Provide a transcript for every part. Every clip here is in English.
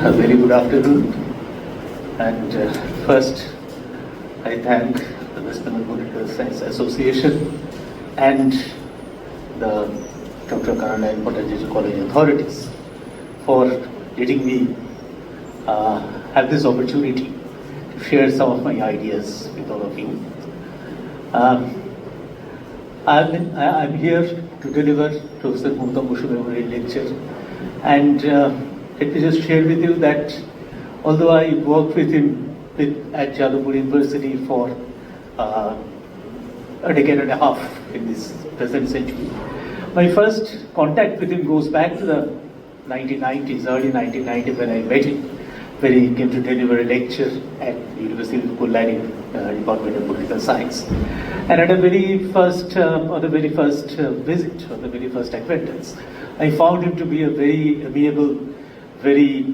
A very good afternoon. And first, I thank the West Bengal Political Science Association and the Dr. Kanailal Bhattacharya College authorities for letting me have this opportunity to share some of my ideas with all of you. I'm here to deliver Professor Goutam Kumar Basu Memorial Lecture, and let me just share with you that although I worked with him at Jadavpur University for a decade and a half in this present century, my first contact with him goes back to the 1990s, early 1990s, when I met him, when he came to deliver a lecture at the University of Kanailal Department of Political Science. And at the very first visit, or the very first acquaintance, I found him to be a very amiable, very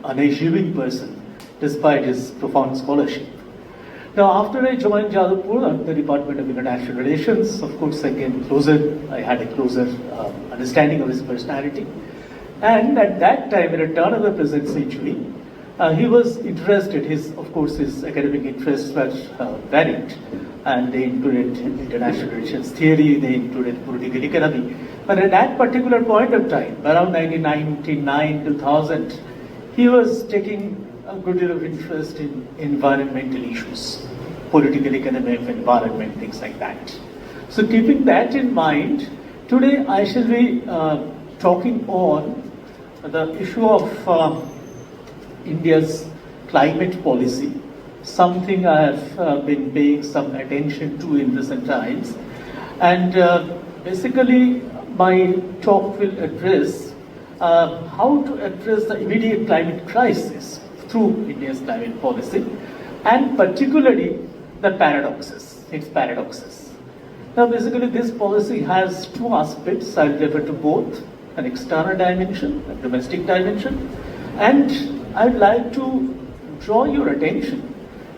unassuming person, despite his profound scholarship. Now, after I joined Jadavpur, the Department of International Relations, of course, I had a closer understanding of his personality. And at that time, at the turn of the present century, he was interested. His academic interests were varied, and they included international relations theory, they included political economy. But at that particular point of time, around 1999, 2000, he was taking a good deal of interest in environmental issues, political economy of environment, things like that. So keeping that in mind, today I shall be talking on the issue of India's climate policy, something I have been paying some attention to in recent times. And basically, my talk will address how to address the immediate climate crisis through India's climate policy, and particularly its paradoxes. Now, basically, this policy has two aspects. I'll refer to both: an external dimension, a domestic dimension, and I'd like to draw your attention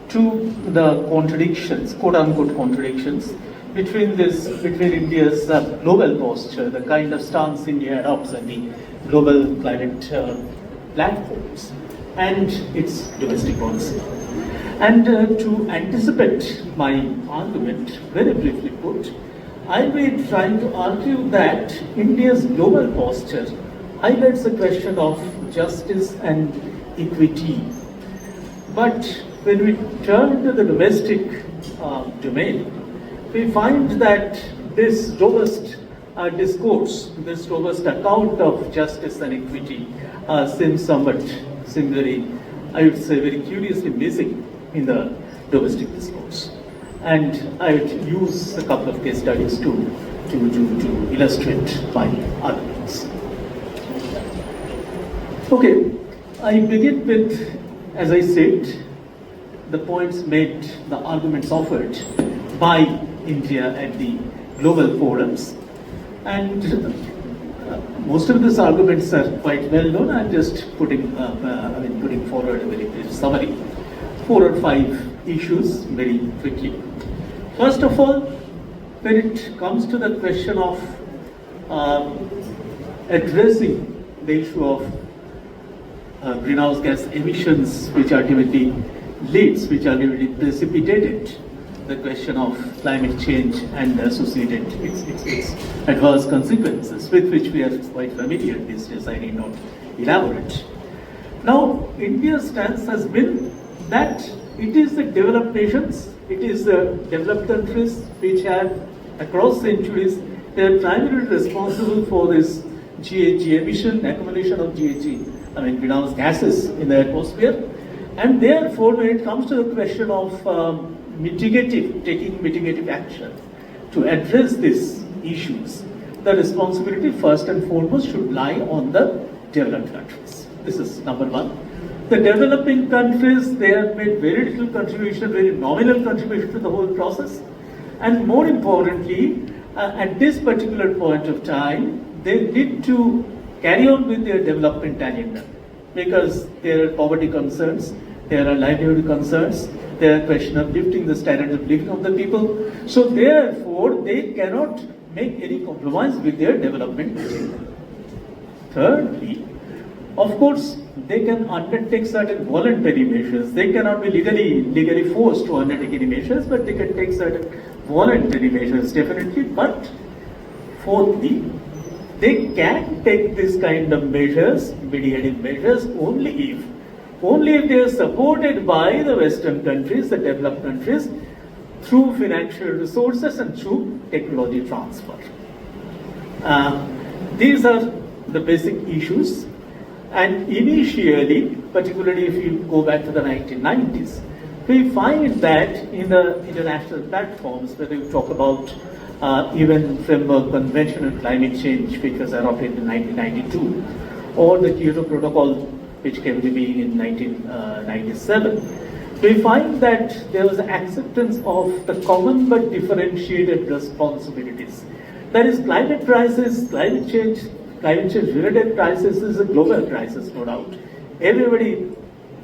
to the contradictions, quote-unquote contradictions, between India's global posture, the kind of stance India adopts on the global climate platforms, and its domestic policy. And to anticipate my argument, very briefly put, I'll be trying to argue that India's global posture highlights the question of justice and equity. But when we turn to the domestic domain, we find that this robust discourse, this robust account of justice and equity seems very, I would say, very curiously missing in the domestic discourse. And I would use a couple of case studies to illustrate my arguments. Okay, I begin with, as I said, the points made, the arguments offered by India at the global forums. And most of these arguments are quite well known. I'm just putting forward a very brief summary. 4 or 5 issues very quickly. First of all, when it comes to the question of addressing the issue of greenhouse gas emissions, which ultimately precipitated the question of climate change and associated its adverse consequences, with which we are quite familiar these days. I need not elaborate. Now, India's stance has been that it is the developed nations, it is the developed countries which have, across centuries, they are primarily responsible for this GHG emission, accumulation of greenhouse gases in the atmosphere. And therefore, when it comes to the question of taking mitigative action to address these issues, the responsibility first and foremost should lie on the developed countries. This is number one. The developing countries, they have made very little contribution, very nominal contribution to the whole process. And more importantly, at this particular point of time, they need to carry on with their development agenda, because there are poverty concerns, there are livelihood concerns, there are question of lifting the standards of living of the people. So therefore, they cannot make any compromise with their development agenda. Thirdly, Of course, they can undertake certain voluntary measures. They cannot be legally forced to undertake any measures, but they can take certain voluntary measures, definitely. But fourthly, they can take this kind of measures, mediating measures, only if they are supported by the Western countries, the developed countries, through financial resources and through technology transfer. These are the basic issues. And initially, particularly if you go back to the 1990s, we find that in the international platforms, whether you talk about UN Framework Convention on Climate Change, which was adopted in 1992, or the Kyoto Protocol, which came to being in 1997, we find that there was acceptance of the common but differentiated responsibilities. That is, climate crisis, climate change related crisis is a global crisis, no doubt. Everybody,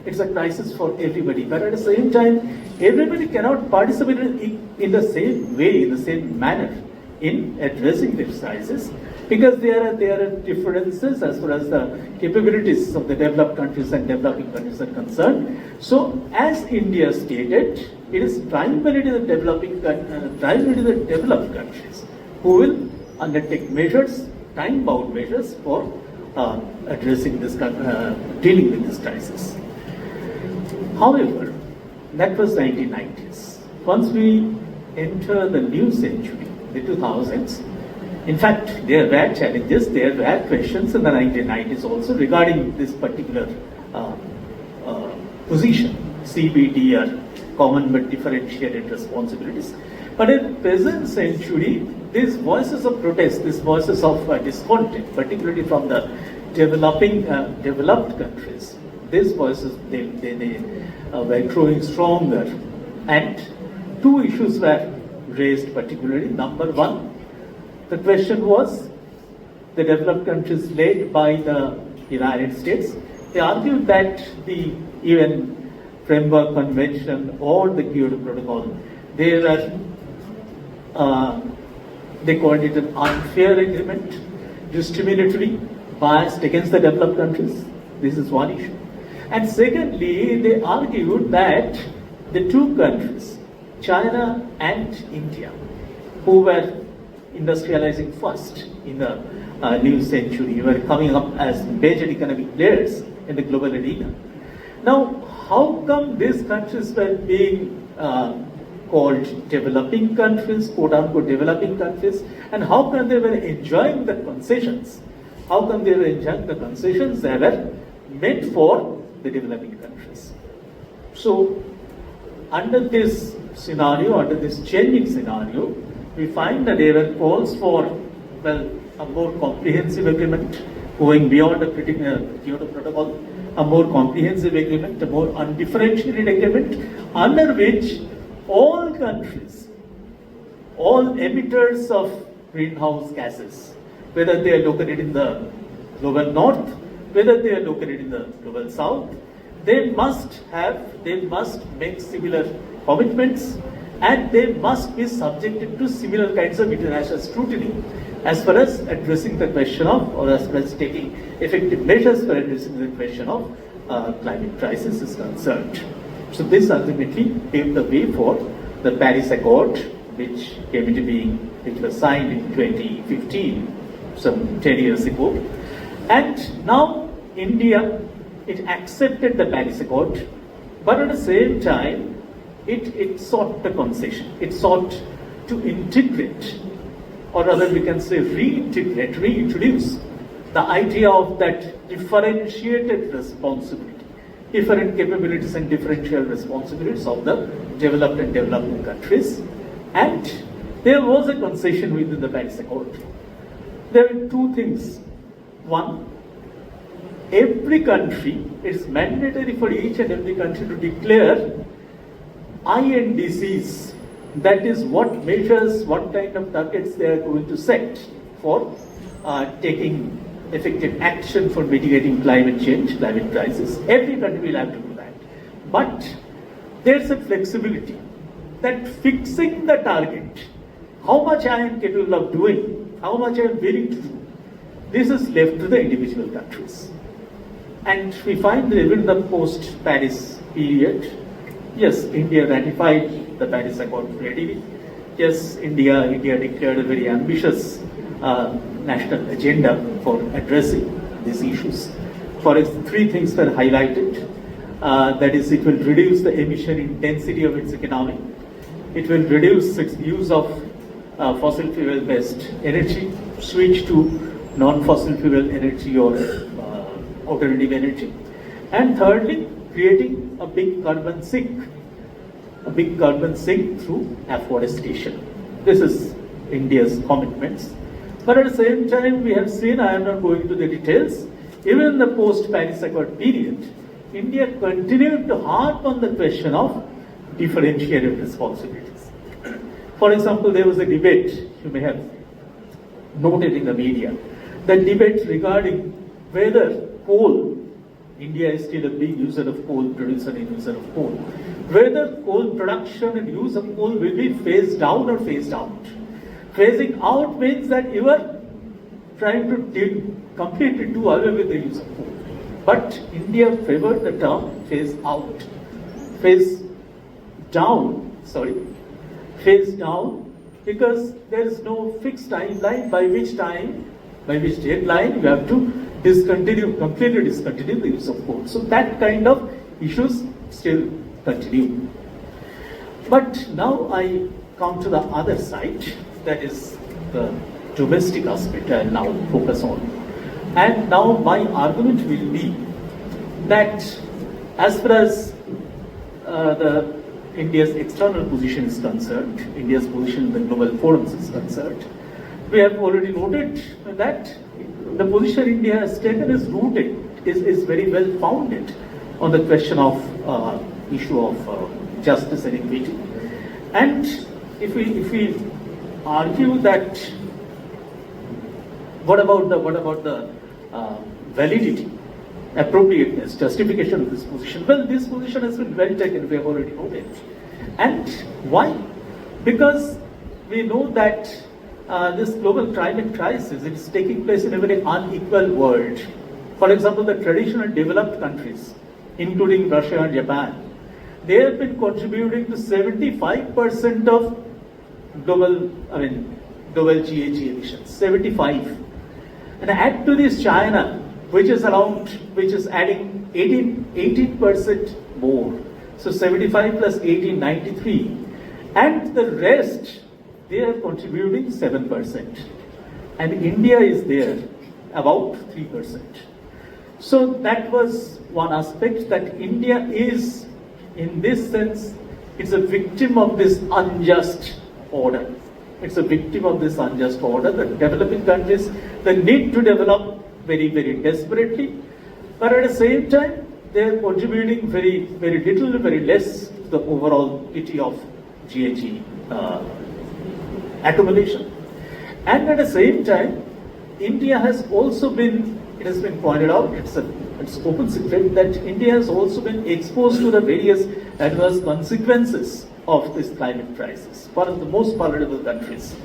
it's a crisis for everybody. But at the same time, everybody cannot participate in the same way, in the same manner in addressing this crisis, because there are differences as far as the capabilities of the developed countries and developing countries are concerned. So, as India stated, it is primarily the developed countries who will undertake measures, time-bound measures for addressing this, dealing with this crisis. However, that was 1990s. Once we enter the new century, the 2000s, in fact, there were challenges, there were questions in the 1990s also regarding this particular position, CBD, or common but differentiated responsibilities. But in the present century, these voices of protest, these voices of discontent, particularly from the developed countries, these voices, they were growing stronger. And two issues were raised particularly. Number one, the question was, the developed countries led by the United States, they argued that the UN Framework Convention or the Kyoto Protocol, they called it an unfair agreement, discriminatory, biased against the developed countries. This is one issue. And secondly, they argued that the two countries, China and India, who were industrializing first in the new century, were coming up as major economic players in the global arena. Now, how come these countries were being called developing countries, quote-unquote developing countries, and how come they were enjoying the concessions? How come they were enjoying the concessions that were meant for the developing countries? So, under this scenario, under this changing scenario, we find that there were calls for, well, a more comprehensive agreement, going beyond the Kyoto Protocol, a more comprehensive agreement, a more undifferentiated agreement, under which all countries, all emitters of greenhouse gases, whether they are located in the global north, whether they are located in the global south, they must make similar commitments, and they must be subjected to similar kinds of international scrutiny as far as addressing the question of, or as far as taking effective measures for addressing the question of climate crisis is concerned. So this ultimately paved the way for the Paris Accord, which came into being, which was signed in 2015, some 10 years ago. And now India, it accepted the Paris Accord, but at the same time, it sought the concession. It sought to integrate, or rather we can say reintroduce the idea of that differentiated responsibility, different capabilities and differential responsibilities of the developed and developing countries. And there was a concession within the Paris Accord. There are two things. One, every country, it is mandatory for each and every country to declare INDCs, that is what measures, what kind of targets they are going to set for taking effective action for mitigating climate change, climate crisis. Every country will have to do that. But there's a flexibility that fixing the target, how much I am capable of doing, how much I am willing to do, this is left to the individual countries. And we find that even the post-Paris period, yes, India ratified the Paris Accord readily. Yes, India declared a very ambitious national agenda for addressing these issues. For its three things were highlighted. That is, it will reduce the emission intensity of its economy. It will reduce its use of fossil fuel-based energy, switch to non-fossil fuel energy or alternative energy. And thirdly, creating a big carbon sink through afforestation. This is India's commitments. But at the same time, we have seen, I am not going into the details, even in the post-Paris Accord period, India continued to harp on the question of differentiated responsibilities. For example, there was a debate, you may have noted in the media, the debate regarding whether coal, India is still a big user of coal, producer and user of coal, whether coal production and use of coal will be phased down or phased out. Phasing out means that you are trying to completely do away with the use of coal. But India favored the term phase out. Phase down, because there is no fixed timeline by which deadline you have to completely discontinue the use of coal. So that kind of issues still continue. But now I come to the other side, that is the domestic aspect I'll now focus on. And now my argument will be that as far as India's external position is concerned, India's position in the global forums is concerned, we have already noted that the position India has taken is rooted, is very well founded on the question of issue of justice and equity. And if we argue that, what about the validity, appropriateness, justification of this position? Well, this position has been well taken, we have already noted. And why? Because we know that this global climate crisis is taking place in a very unequal world. For example, the traditional developed countries, including Russia and Japan, they have been contributing to 75% of global GHG emissions, 75. And add to this China, which is adding 18% more. So 75 plus 18, 93. And the rest, they are contributing 7%. And India is there, about 3%. So that was one aspect, that India is, in this sense, it's a victim of this unjust order. It's a victim of this unjust order. The developing countries, they need to develop very, very desperately, but at the same time, they are contributing very, very little, very less to the overall pity of GHG accumulation. And at the same time, India has also been, it has been pointed out, it's open secret, that India has also been exposed to the various adverse consequences of this climate crisis, one of the most vulnerable countries.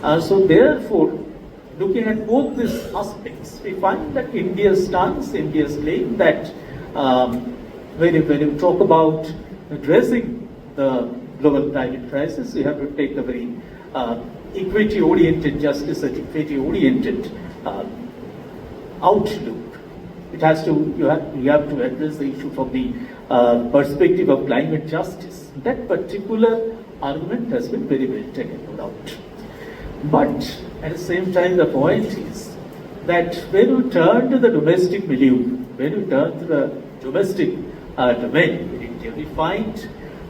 So therefore, looking at both these aspects, we find that India's stance, India's claim that when you talk about addressing the global climate crisis, you have to take a very equity-oriented, justice and equity-oriented outlook. It has to, you have to address the issue from the perspective of climate justice. That particular argument has been very well taken, no doubt. But at the same time, the point is that when you turn to the domestic milieu, when you turn to the domestic domain in India, we find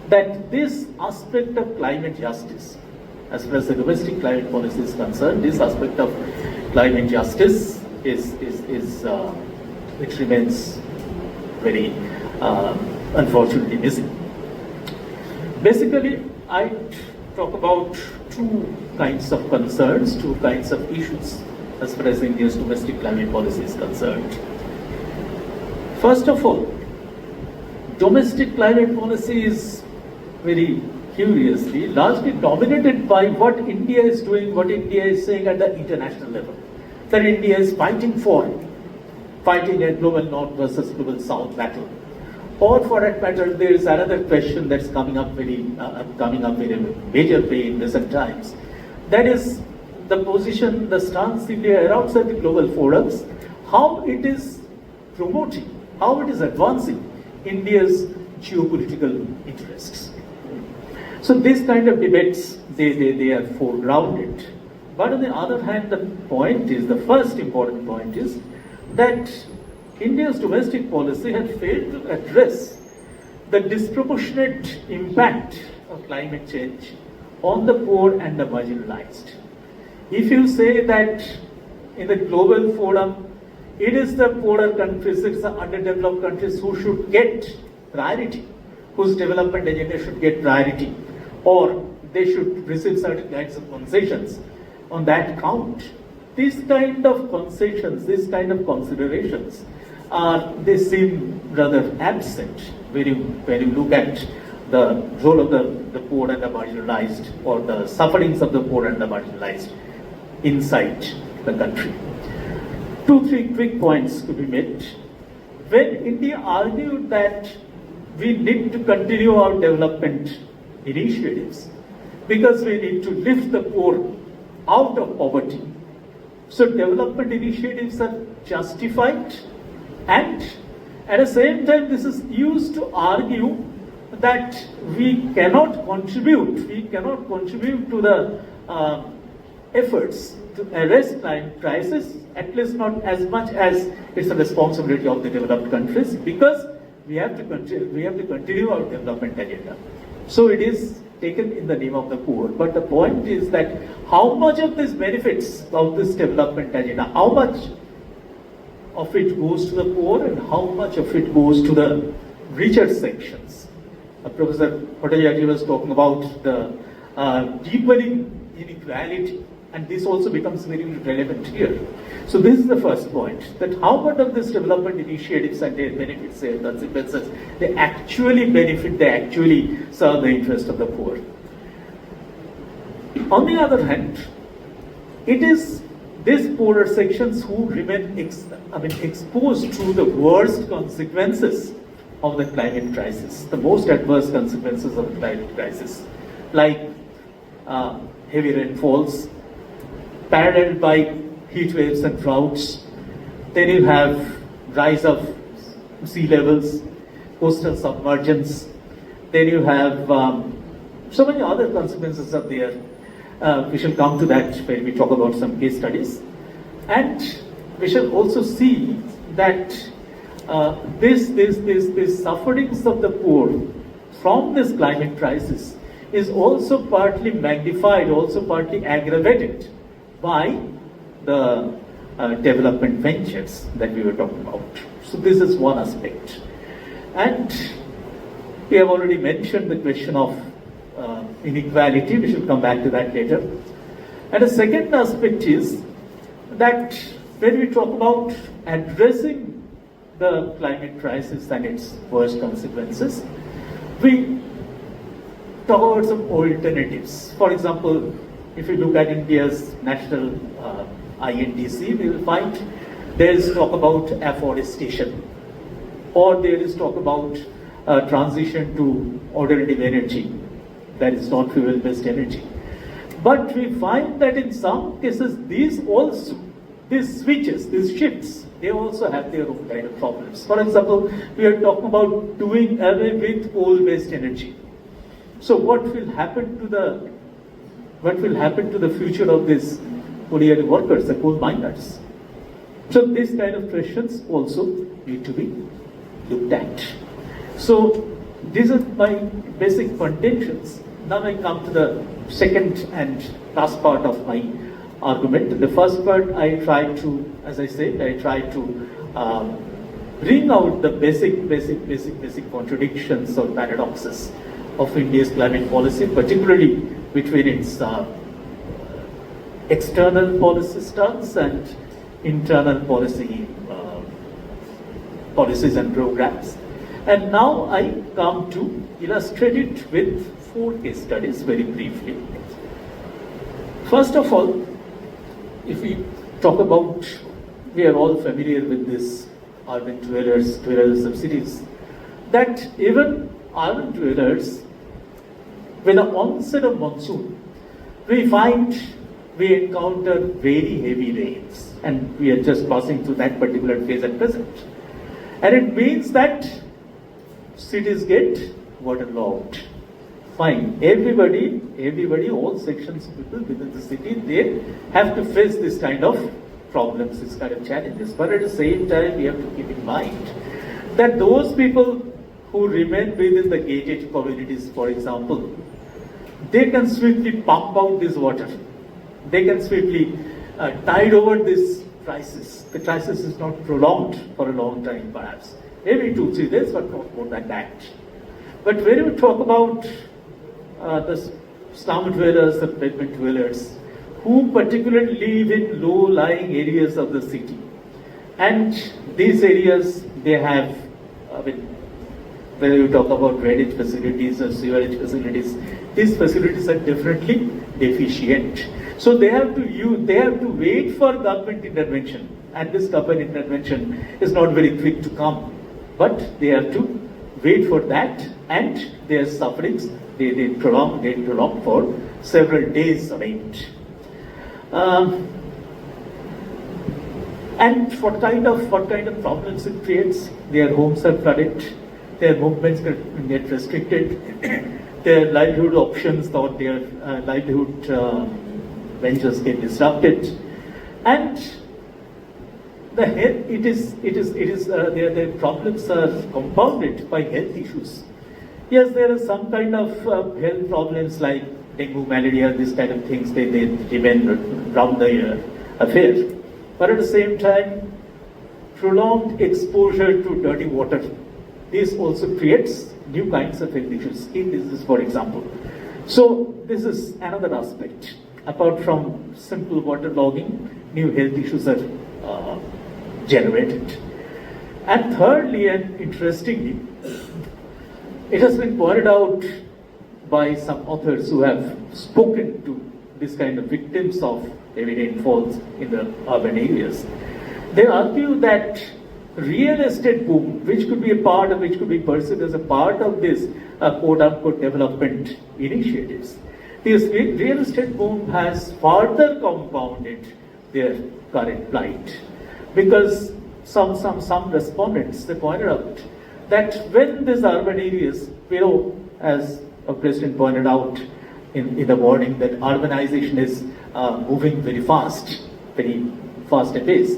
that this aspect of climate justice, as far as the domestic climate policy is concerned, this aspect of climate justice it remains very unfortunately missing. Basically, I talk about two kinds of concerns, two kinds of issues as far as India's domestic climate policy is concerned. First of all, domestic climate policy is very curiously largely dominated by what India is doing, what India is saying at the international level, that India is fighting for. fighting a global north versus global south battle. Or for that matter, there is another question that's coming up very major way in recent times. That is the position, the stance India adopts at the global forums, how it is promoting, how it is advancing India's geopolitical interests. So these kind of debates, they are foregrounded. But on the other hand, the first important point is that India's domestic policy has failed to address the disproportionate impact of climate change on the poor and the marginalized. If you say that in the global forum, it is the poorer countries, it's the underdeveloped countries who should get priority, whose development agenda should get priority, or they should receive certain kinds of concessions on that count. These kind of concessions, these kind of considerations, they seem rather absent when you look at the role of the poor and the marginalized, or the sufferings of the poor and the marginalized inside the country. 2-3 quick points to be made. When India argued that we need to continue our development initiatives because we need to lift the poor out of poverty, so development initiatives are justified, and at the same time this is used to argue that we cannot contribute to the efforts to arrest climate crisis, at least not as much as it's a responsibility of the developed countries, because we have to continue our development agenda. So it is taken in the name of the poor. But the point is that how much of these benefits of this development agenda, how much of it goes to the poor and how much of it goes to the richer sections. Professor Bhattacharya was talking about the deepening inequality, and this also becomes very relevant here. So this is the first point, that how much of these development initiatives and their benefits, their consequences, they actually benefit, they actually serve the interest of the poor. On the other hand, it is these poorer sections who remain exposed to the worst consequences of the climate crisis, the most adverse consequences of the climate crisis, like heavy rainfalls, paralleled by heat waves and droughts. Then you have rise of sea levels, coastal submergence. Then you have so many other consequences are there. We shall come to that when we talk about some case studies. And we shall also see that these sufferings of the poor from this climate crisis is also partly magnified, also partly aggravated by the development ventures that we were talking about. So this is one aspect. And we have already mentioned the question of inequality. We shall come back to that later. And the second aspect is that when we talk about addressing the climate crisis and its worst consequences, we talk about some alternatives. For example, if you look at India's national INDC, we will find there is talk about afforestation, or there is talk about transition to alternative energy, that is not fuel-based energy. But we find that in some cases, these switches, these shifts, they also have their own kind of problems. For example, we are talking about doing away with coal-based energy. So what will happen to the future of these colliery workers, the coal miners? So these kind of questions also need to be looked at. So these are my basic contentions. Now I come to the second and last part of my argument. In the first part, I try to, as I said, bring out the basic contradictions or paradoxes of India's climate policy, particularly between its external policy stance and internal policies and programs. And now I come to illustrate it with 4 case studies very briefly. First of all, if we talk about, we are all familiar with this urban dwellers of cities, that even urban dwellers, with the onset of monsoon, we encounter very heavy rains, and we are just passing through that particular phase at present. And it means that cities get waterlogged. Fine. Everybody, all sections of people within the city, they have to face this kind of problems, this kind of challenges. But at the same time, we have to keep in mind that those people who remain within the gated communities, for example, they can swiftly pump out this water. They can swiftly tide over this crisis. The crisis is not prolonged for a long time, perhaps. Maybe 2-3 days, but not more than that. But when we talk about the slum dwellers, the pavement dwellers, who particularly live in low-lying areas of the city, and these areas, they have, whether you talk about drainage facilities or sewerage facilities, these facilities are definitely deficient. So they have to wait for government intervention, and this government intervention is not very quick to come, but they have to wait for that, and their sufferings they prolong for several days on end. And what kind of problems it creates? Their homes are flooded, their movements get restricted, their livelihood options or their livelihood ventures get disrupted, and their problems are compounded by health issues. Yes, there are some kind of health problems like dengue, malaria, these kind of things. They remain round the year affair. But at the same time, prolonged exposure to dirty water, this also creates new kinds of health issues, skin diseases, for example. So this is another aspect. Apart from simple waterlogging, new health issues are generated. And thirdly, and interestingly, it has been pointed out by some authors who have spoken to this kind of victims of heavy rainfalls in the urban areas. They argue that real estate boom, which could be perceived as a part of this quote-unquote development initiatives, this real estate boom has further compounded their current plight, because some respondents, they pointed out that when these urban areas, as a president pointed out in the warning, that urbanization is moving very fast at pace.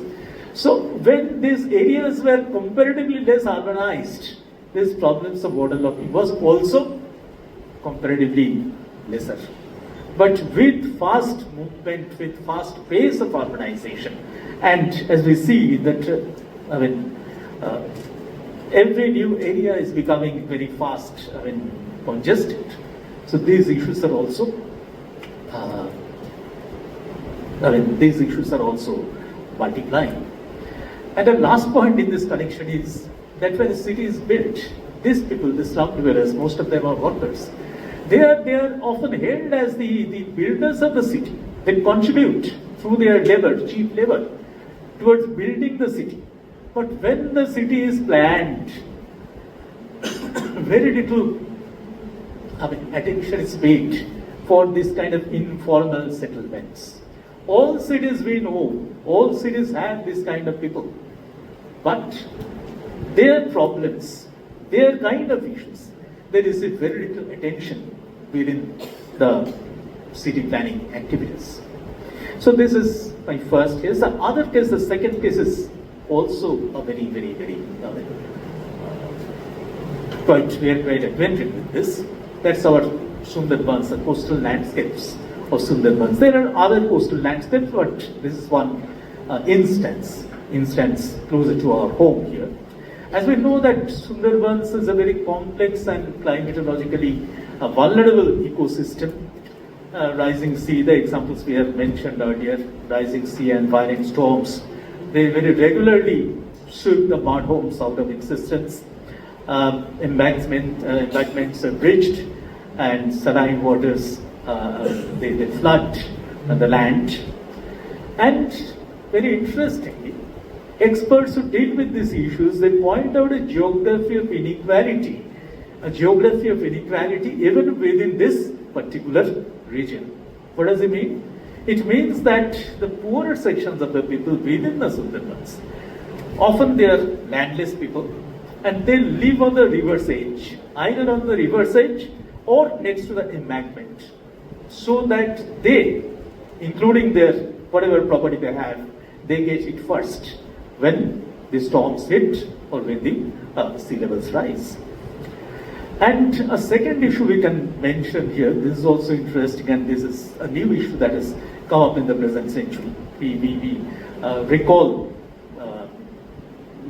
So when these areas were comparatively less urbanized, these problems of waterlogging was also comparatively lesser. But with fast movement, with fast pace of urbanization, and as we see that, every new area is becoming very fast, congested. So these issues are also, multiplying. And the last point in this connection is that when the city is built, these people, the slum dwellers, most of them are workers. They are often hailed as the builders of the city. They contribute through their labor, cheap labor, towards building the city. But when the city is planned, very little attention is paid for this kind of informal settlements. All cities we know, all cities have this kind of people. But their problems, their kind of issues, they receive very little attention within the city planning activities. So this is my first case. The other case, the second case is also a very, very, very, we are quite acquainted with this. That's our Sundarbans, the coastal landscapes of Sundarbans. There are other coastal landscapes, but this is one instance closer to our home here. As we know that Sundarbans is a very complex and climatologically vulnerable ecosystem. Rising sea, the examples we have mentioned earlier, rising sea and violent storms, they very regularly sweep the mud homes out of existence. Embankments are breached, and saline waters they flood the land. And very interestingly, experts who deal with these issues, they point out a geography of inequality even within this particular region. What does it mean? It means that the poorer sections of the people within the Sundarbans, often they are landless people, and they live on the river's edge, either on the river's edge or next to the embankment, so that they, including their whatever property they have, they get it first when the storms hit or when the sea levels rise. And a second issue we can mention here, this is also interesting, and this is a new issue that has come up in the present century. We recall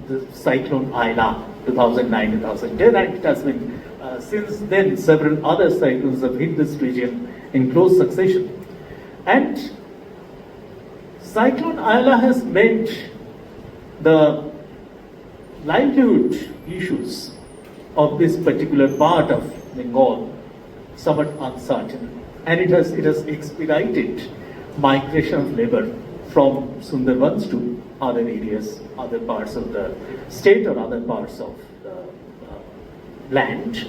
the cyclone Ayla, 2009-2010, and it has been since then several other cyclones have hit this region in close succession. And cyclone Ayla has made the livelihood issues of this particular part of Bengal somewhat uncertain, and it has expedited migration of labor from Sundarbans to other areas, other parts of the state or other parts of the land.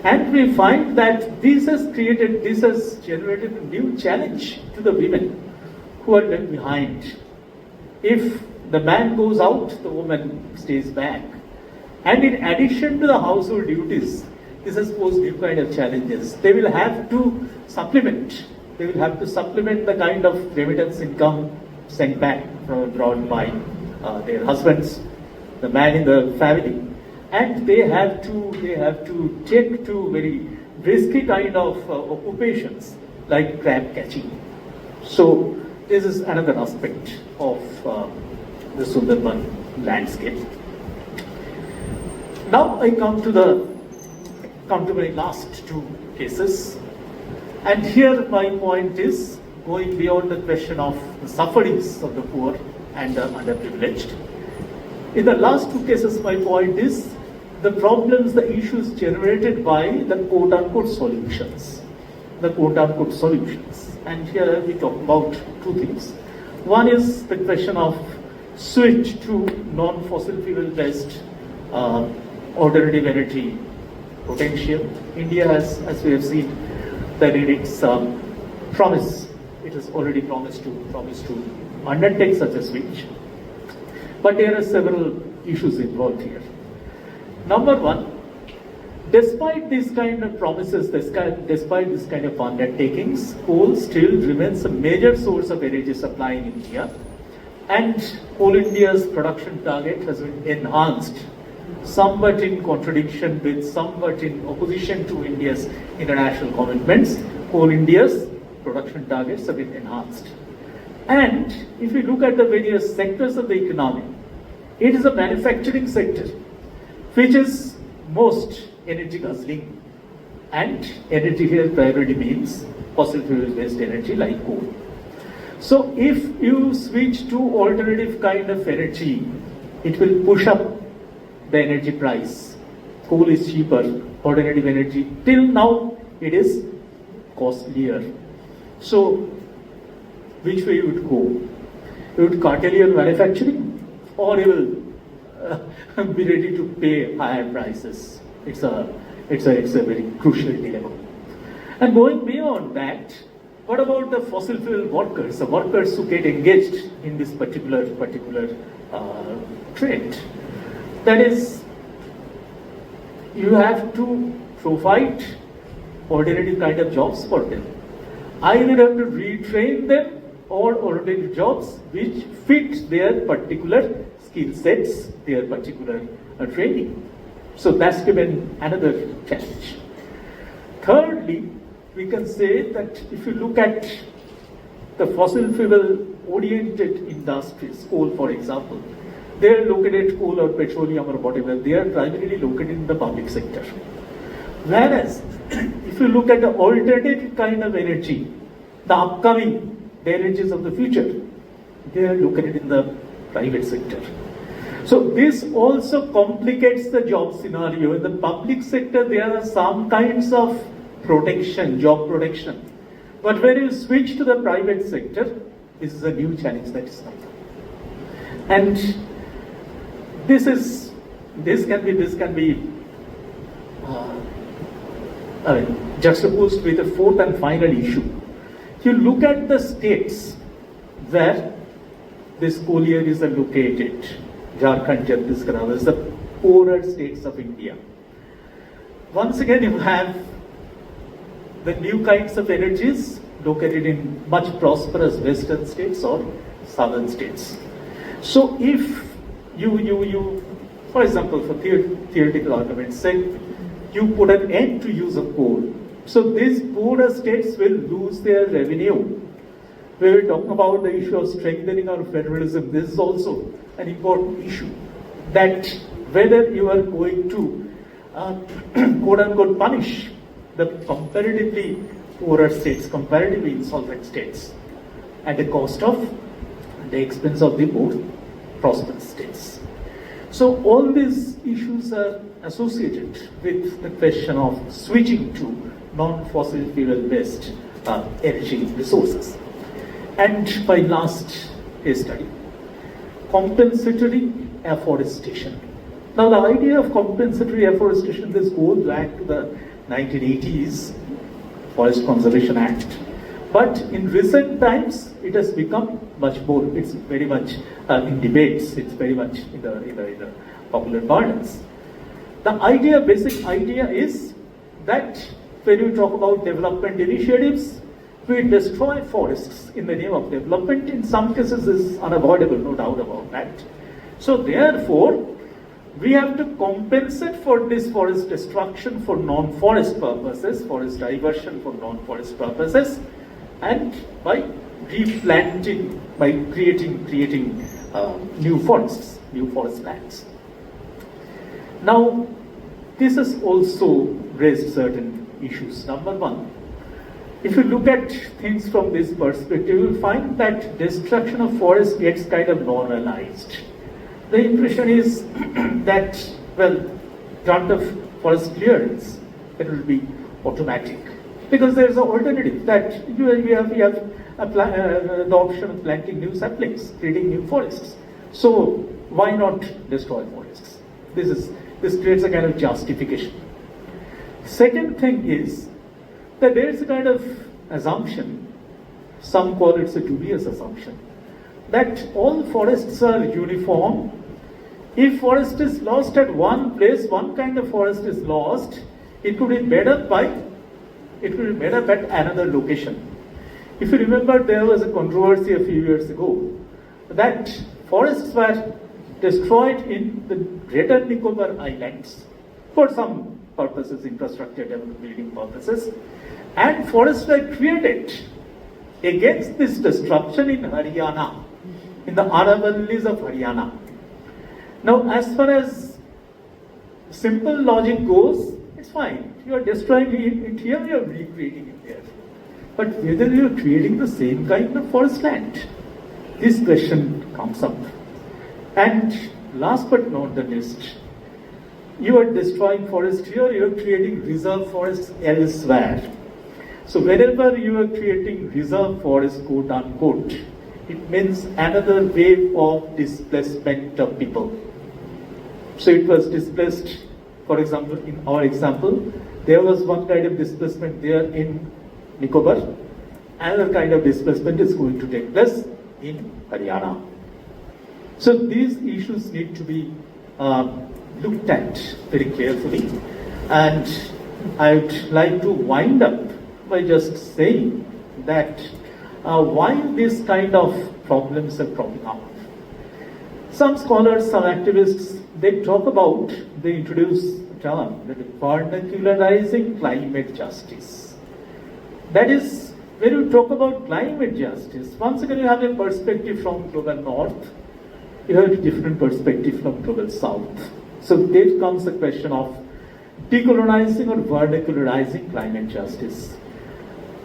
And we find that this has generated a new challenge to the women who are left behind. If the man goes out, the woman stays back. And in addition to the household duties, this has posed new kind of challenges. They will have to supplement the kind of remittance income sent back from abroad by their husbands, the man in the family, and they have to take to very risky kind of occupations like crab catching. So this is another aspect of the Sundarban landscape. Now I come to my last two cases, and here my point is going beyond the question of the sufferings of the poor and the underprivileged. In the last two cases, my point is the problems, the issues generated by the quote-unquote solutions. And here we talk about two things. One is the question of switch to non-fossil fuel-based alternative energy potential. India has, as we have seen, that in its promise, it has already promised to undertake such a switch. But there are several issues involved here. Number one, despite these kind of promises, despite this kind of undertakings, coal still remains a major source of energy supply in India, and Coal India's production target has been enhanced, somewhat in contradiction with, somewhat in opposition to India's international commitments. Coal India's production targets have been enhanced. And if you look at the various sectors of the economy, it is a manufacturing sector which is most energy guzzling, and energy here primarily means fossil fuel based energy like coal. So if you switch to alternative kind of energy, it will push up the energy price. Coal is cheaper, alternative energy till now it is costlier. So which way you would go? You would curtail your manufacturing, or you will be ready to pay higher prices. It's a very crucial dilemma. And going beyond that, what about the fossil fuel workers, the workers who get engaged in this particular trend? That is, you have to provide alternative kind of jobs for them. Either have to retrain them or alternative jobs which fit their particular skill sets, their particular training. So that's given another challenge. Thirdly, we can say that if you look at the fossil fuel oriented industries, coal for example, they are located, coal or petroleum or whatever, they are primarily located in the public sector. Whereas, if you look at the alternative kind of energy, the upcoming energies of the future, they are located in the private sector. So this also complicates the job scenario. In the public sector, there are some kinds of protection, job protection. But when you switch to the private sector, this is a new challenge that is coming. And This can be juxtaposed with the fourth and final issue. You look at the states where this collieries are located, Jharkhand, Chhattisgarh, is the poorer states of India. Once again, you have the new kinds of energies located in much prosperous western states or southern states. So if you for example, for theoretical argument's sake, you put an end to use of coal. So these poorer states will lose their revenue. We were talking about the issue of strengthening our federalism. This is also an important issue. That whether you are going to quote unquote punish the comparatively poorer states, comparatively insolvent states, at the cost of the expense of the more prosperous states. So all these issues are associated with the question of switching to non-fossil fuel based energy resources. And my last case study, compensatory afforestation. Now the idea of compensatory afforestation, this goes back to the 1980s Forest Conservation Act. But in recent times, it has become much more, it's very much in debates, it's very much in the popular parlance. The basic idea is that when you talk about development initiatives, we destroy forests in the name of development. In some cases, this is unavoidable, no doubt about that. So therefore, we have to compensate for this forest destruction for non-forest purposes, forest diversion for non-forest purposes, and by replanting, by creating new forests, new forest lands. Now, this has also raised certain issues. Number one, if you look at things from this perspective, you will find that destruction of forest gets kind of normalized. The impression is that, well, grant of forest clearance, it will be automatic. Because there is an alternative that we have the option of planting new saplings, creating new forests. So why not destroy forests? This creates a kind of justification. Second thing is that there is a kind of assumption, some call it a dubious assumption, that all forests are uniform. If forest is lost at one place, one kind of forest is lost, it could be made up at another location. If you remember, there was a controversy a few years ago that forests were destroyed in the Greater Nicobar Islands for some purposes, infrastructure development, building purposes, and forests were created against this destruction in Haryana, in the Aravallis of Haryana. Now, as far as simple logic goes, it's fine. You are destroying it here, you are recreating it there. But whether you are creating the same kind of forest land, this question comes up. And last but not the least, you are destroying forest here, you are creating reserve forests elsewhere. So wherever you are creating reserve forest, quote unquote, it means another wave of displacement of people. So it was displaced, for example, in our example, there was one kind of displacement there in Nicobar. Another kind of displacement is going to take place in Haryana. So these issues need to be looked at very carefully. And I would like to wind up by just saying that why this kind of problems are cropping up. Some scholars, some activists, they introduce the term that is vernacularizing climate justice. That is, when you talk about climate justice, once again you have a perspective from global north, you have a different perspective from global south. So there comes the question of decolonizing or vernacularizing climate justice.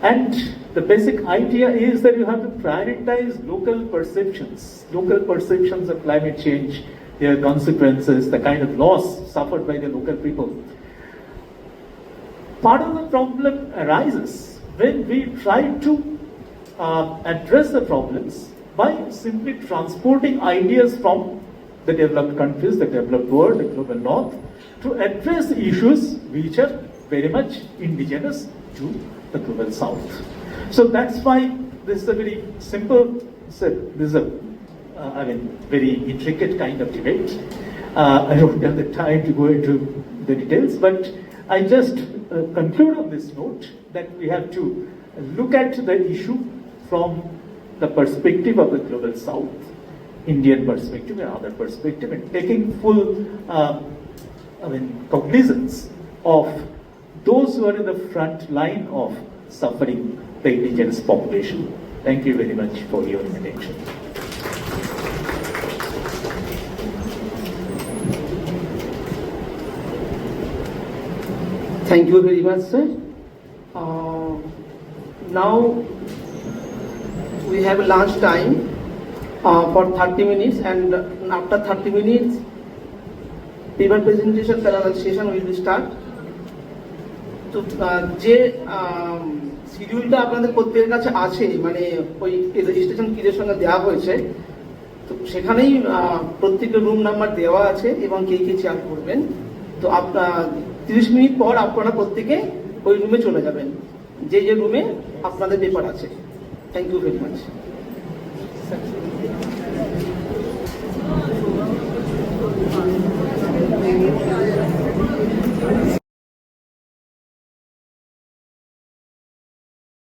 And the basic idea is that you have to prioritize local perceptions of climate change, their consequences, the kind of loss suffered by the local people. Part of the problem arises when we try to address the problems by simply transporting ideas from the developed countries, the developed world, the global north, to address issues which are very much indigenous to the global south. So that's why this is a very simple, this is a very intricate kind of debate. I don't have the time to go into the details, but I just conclude on this note that we have to look at the issue from the perspective of the global south, Indian perspective and other perspective, and taking full cognizance of those who are in the front line of suffering the indigenous population. Thank you very much for your attention. Thank you very much, sir. Now we have a lunch time for 30 minutes, and after 30 minutes, paper presentation panel session will be start. তো যে শিডিউলটা আপনাদের প্রত্যেকের কাছে আছে, মানে ওই registration কিদের সঙ্গে দেওয়া হয়েছে, তো সেখানেই প্রত্যেকের রুম নাম্বার দেওয়া আছে এবং কে কে চেয়ার করবেন। তো আপনার 30 মিনিট পর আপনারা প্রত্যেকে ওই রুমে চলে যাবেন, যে রুমে আপনাদের পেপার আছে। Thank you very much.